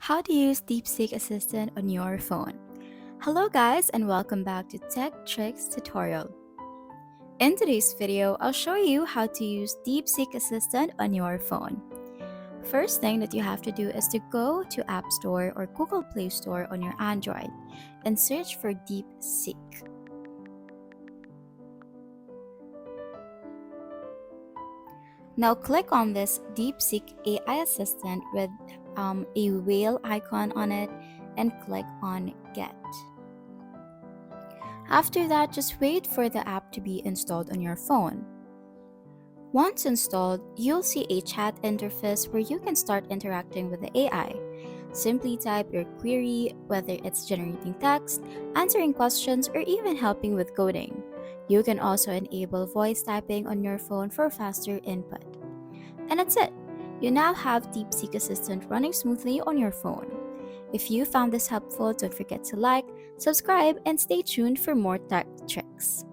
How to use Deepseek Assistant on your phone. Hello guys and welcome back to Tech Tricks tutorial. In today's video, I'll show you how to use Deepseek Assistant on your phone. First thing that you have to do is to go to App Store or Google Play Store on your Android and search for Deepseek. Now click on this Deepseek AI Assistant with a whale icon on it and click on Get. After that, just wait for the app to be installed on your phone. Once installed, you'll see a chat interface where you can start interacting with the AI. Simply type your query, whether it's generating text, answering questions, or even helping with coding. You can also enable voice typing on your phone for faster input. And that's it! You now have Deepseek Assistant running smoothly on your phone. If you found this helpful, don't forget to like, subscribe, and stay tuned for more tech tricks.